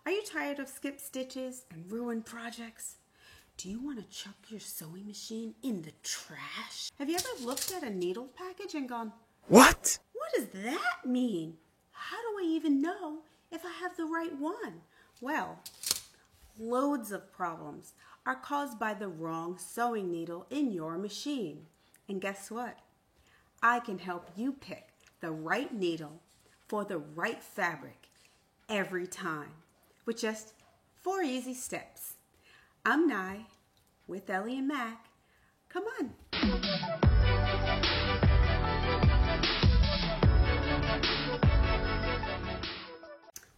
Are you tired of skip stitches and ruined projects? Do you want to chuck your sewing machine in the trash? Have you ever looked at a needle package and gone, What? what does that mean? How do I even know if I have the right one? Well, loads of problems are caused by the wrong sewing needle in your machine. And guess what? I can help you pick the right needle for the right fabric every time with just 4 easy steps. I'm Nye with Ellie and Mac. Come on.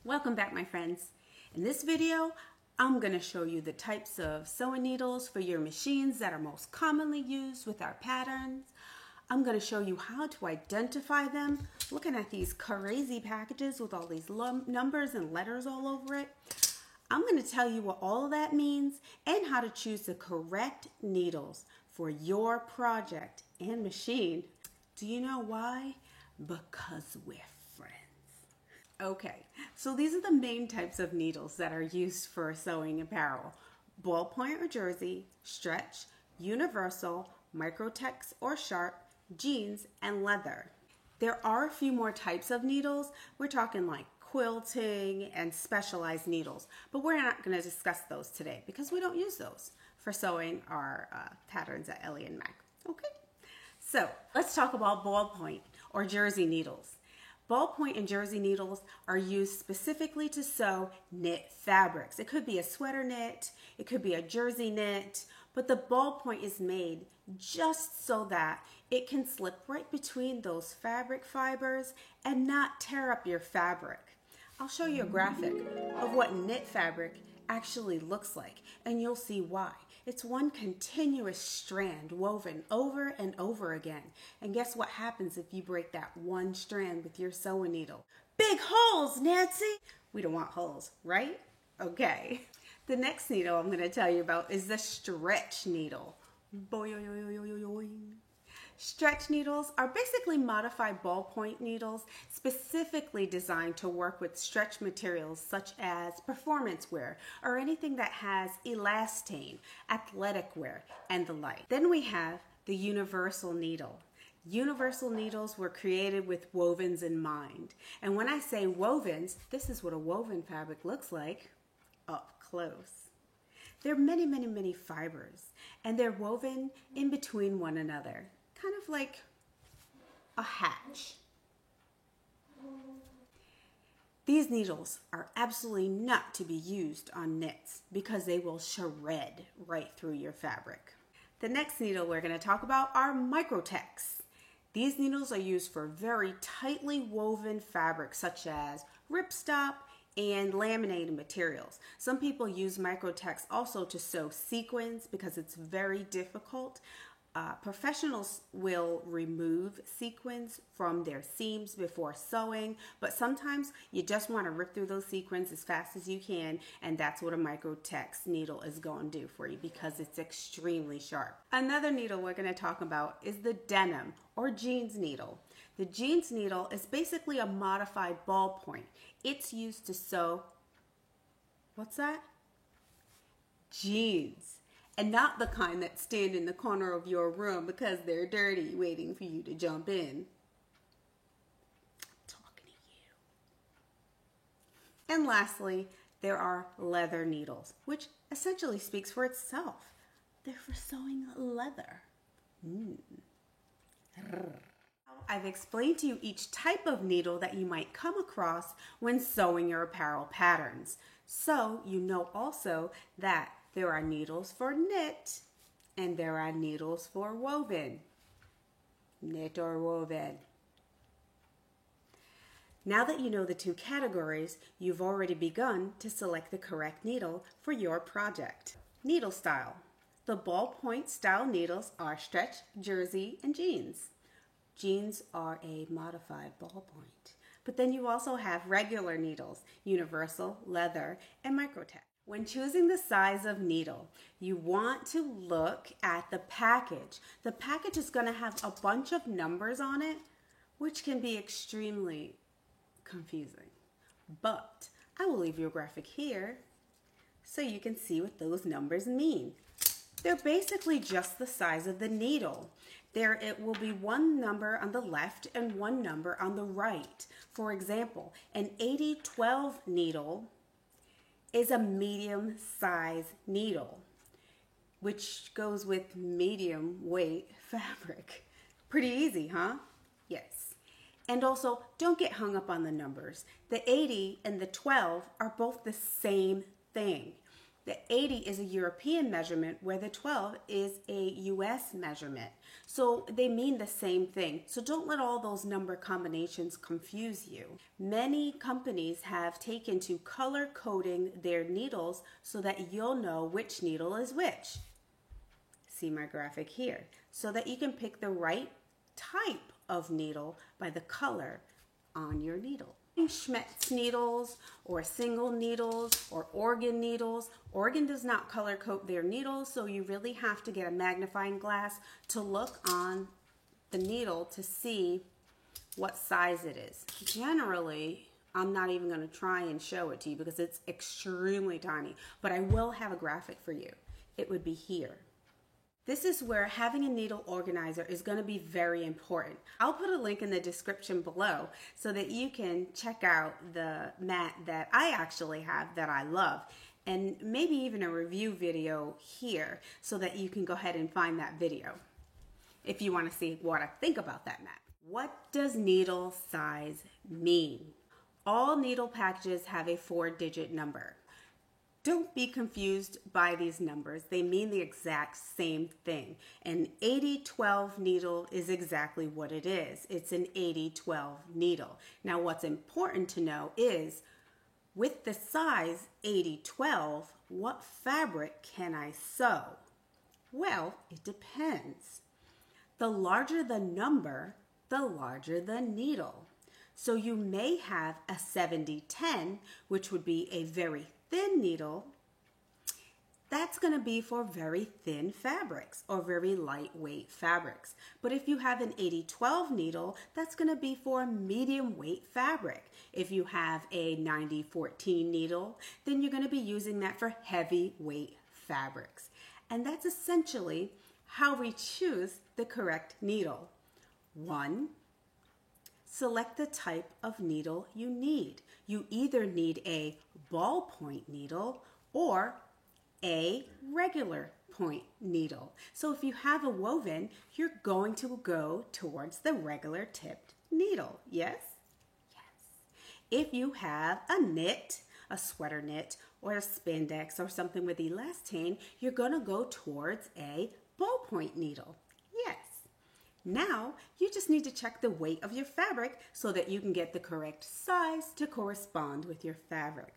Welcome back, my friends. In this video, I'm going to show you the types of sewing needles for your machines that are most commonly used with our patterns. I'm going to show you how to identify them, looking at these crazy packages with all these numbers and letters all over it. I'm going to tell you what all of that means and how to choose the correct needles for your project and machine. Do you know why? Because we're friends. Okay, so these are the main types of needles that are used for sewing apparel: ballpoint or jersey, stretch, universal, microtex or sharp, jeans, and leather. There are a few more types of needles. We're talking like quilting and specialized needles, but we're not going to discuss those today because we don't use those for sewing our patterns at Ellie and Mac. Okay, so let's talk about ballpoint or jersey needles. Ballpoint and jersey needles are used specifically to sew knit fabrics. It could be a sweater knit, it could be a jersey knit, but the ballpoint is made just so that it can slip right between those fabric fibers and not tear up your fabric. I'll show you a graphic of what knit fabric actually looks like, and you'll see why. It's one continuous strand woven over and over again. And guess what happens if you break that one strand with your sewing needle? Big holes, Nancy! We don't want holes, right? Okay. The next needle I'm going to tell you about is the stretch needle. Stretch needles are basically modified ballpoint needles specifically designed to work with stretch materials such as performance wear or anything that has elastane, athletic wear, and the like. Then we have the universal needle. Universal needles were created with wovens in mind. And when I say wovens, this is what a woven fabric looks like up close. There are many, many, many fibers, and they're woven in between one another, kind of like a hatch. These needles are absolutely not to be used on knits because they will shred right through your fabric. The next needle we're going to talk about are microtex. These needles are used for very tightly woven fabrics such as ripstop and laminated materials. Some people use microtex also to sew sequins because it's very difficult. Professionals will remove sequins from their seams before sewing, but sometimes you just want to rip through those sequins as fast as you can, and that's what a microtex needle is going to do for you because it's extremely sharp. Another needle we're going to talk about is the denim or jeans needle. The jeans needle is basically a modified ballpoint. It's used to sew, what's that? Jeans. And not the kind that stand in the corner of your room because they're dirty waiting for you to jump in. I'm talking to you. And lastly, there are leather needles, which essentially speaks for itself. They're for sewing leather. I've explained to you each type of needle that you might come across when sewing your apparel patterns. So you know also that there are needles for knit and there are needles for woven. Knit or woven. Now that you know the two categories, you've already begun to select the correct needle for your project. Needle style. The ballpoint style needles are stretch, jersey, and jeans. Jeans are a modified ballpoint. But then you also have regular needles, universal, leather, and microtex. When choosing the size of needle, you want to look at the package. The package is going to have a bunch of numbers on it, which can be extremely confusing. But I will leave you a graphic here so you can see what those numbers mean. They're basically just the size of the needle. It will be one number on the left and one number on the right. For example, an 80-12 needle is a medium size needle, which goes with medium weight fabric. Pretty easy, huh? Yes. And also, don't get hung up on the numbers. The 80 and the 12 are both the same thing. The 80 is a European measurement where the 12 is a US measurement. So they mean the same thing. So don't let all those number combinations confuse you. Many companies have taken to color coding their needles so that you'll know which needle is which. See my graphic here. So that you can pick the right type of needle by the color on your needle. Schmetz needles or single needles or Organ needles. Organ does not color code their needles, so you really have to get a magnifying glass to look on the needle to see what size it is. Generally, I'm not even going to try and show it to you because it's extremely tiny, but I will have a graphic for you. It would be here. This is where having a needle organizer is going to be very important. I'll put a link in the description below so that you can check out the mat that I actually have that I love, and maybe even a review video here so that you can go ahead and find that video if you want to see what I think about that mat. What does needle size mean? All needle packages have a 4-digit number. Don't be confused by these numbers. They mean the exact same thing. An 80-12 needle is exactly what it is. It's an 80-12 needle. Now, what's important to know is with the size 80-12, what fabric can I sew? Well, it depends. The larger the number, the larger the needle. So you may have a 70-10, which would be a very thin needle. That's going to be for very thin fabrics or very lightweight fabrics. But if you have an 80-12 needle, that's going to be for medium weight fabric. If you have a 90-14 needle, then you're going to be using that for heavy weight fabrics. And that's essentially how we choose the correct needle. 1, select the type of needle you need. You either need a ballpoint needle or a regular point needle. So if you have a woven, you're going to go towards the regular tipped needle. Yes? Yes. If you have a knit, a sweater knit, or a spandex or something with elastane, you're going to go towards a ballpoint needle. Yes. Now, you just need to check the weight of your fabric so that you can get the correct size to correspond with your fabric.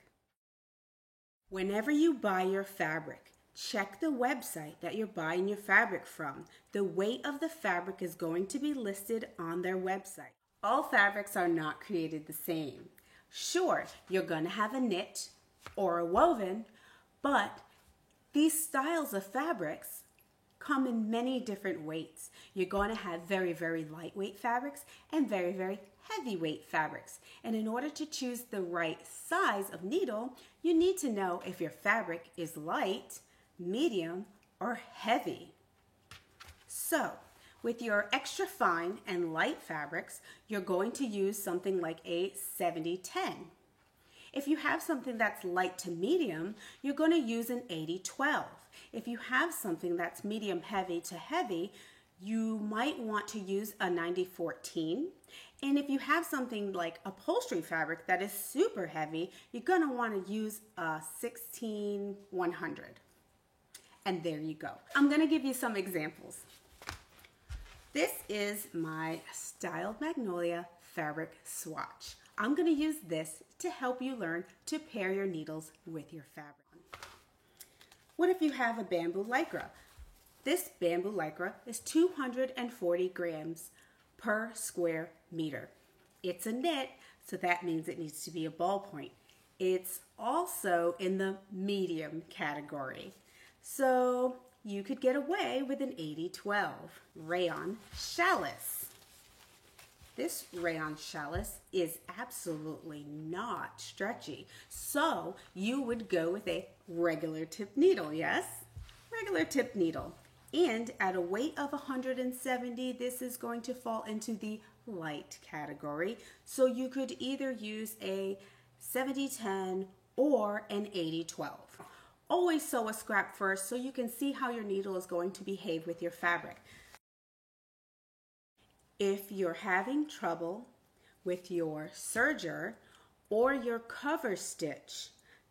Whenever you buy your fabric, check the website that you're buying your fabric from. The weight of the fabric is going to be listed on their website. All fabrics are not created the same. Sure, you're going to have a knit or a woven, but these styles of fabrics come in many different weights. You're going to have very, very lightweight fabrics and very, very heavyweight fabrics. And in order to choose the right size of needle, you need to know if your fabric is light, medium, or heavy. So, with your extra fine and light fabrics, you're going to use something like a 70-10. If you have something that's light to medium, you're going to use an 80-12. If you have something that's medium heavy to heavy, you might want to use a 90-14. And if you have something like upholstery fabric that is super heavy, you're going to want to use a 16-100. And there you go. I'm going to give you some examples. This is my Styled Magnolia fabric swatch. I'm going to use this to help you learn to pair your needles with your fabric. What if you have a bamboo lycra? This bamboo lycra is 240 grams per square meter. It's a knit, so that means it needs to be a ballpoint. It's also in the medium category. So you could get away with an 80-12 rayon challis. This rayon chalice is absolutely not stretchy. So you would go with a regular tip needle, yes? Regular tip needle. And at a weight of 170, this is going to fall into the light category. So you could either use a 70-10 or an 80-12. Always sew a scrap first so you can see how your needle is going to behave with your fabric. If you're having trouble with your serger or your cover stitch,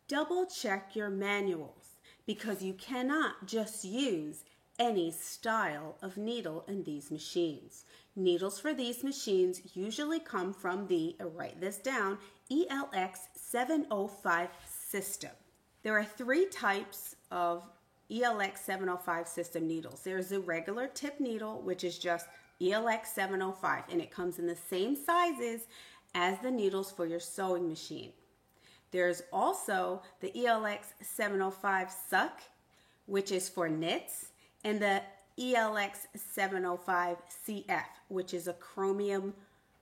double check your manuals because you cannot just use any style of needle in these machines. Needles for these machines usually come from the, write this down, ELX 705 system. There are 3 types of ELX 705 system needles. There's a regular tip needle, which is just ELX 705, and it comes in the same sizes as the needles for your sewing machine. There's also the ELX 705 Suck, which is for knits, and the ELX 705 CF, which is a chromium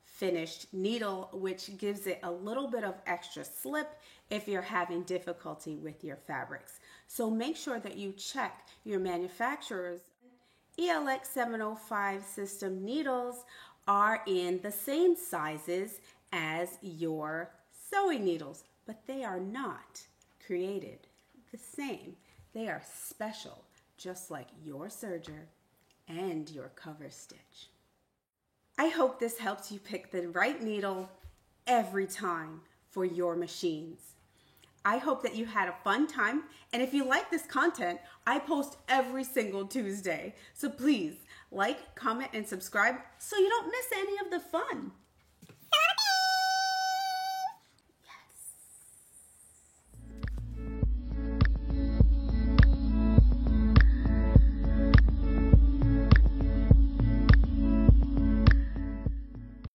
finished needle, which gives it a little bit of extra slip if you're having difficulty with your fabrics. So make sure that you check your manufacturer's. ELX 705 system needles are in the same sizes as your sewing needles, but they are not created the same. They are special, just like your serger and your cover stitch. I hope this helps you pick the right needle every time for your machines. I hope that you had a fun time, and if you like this content, I post every single Tuesday. So please like, comment, and subscribe so you don't miss any of the fun.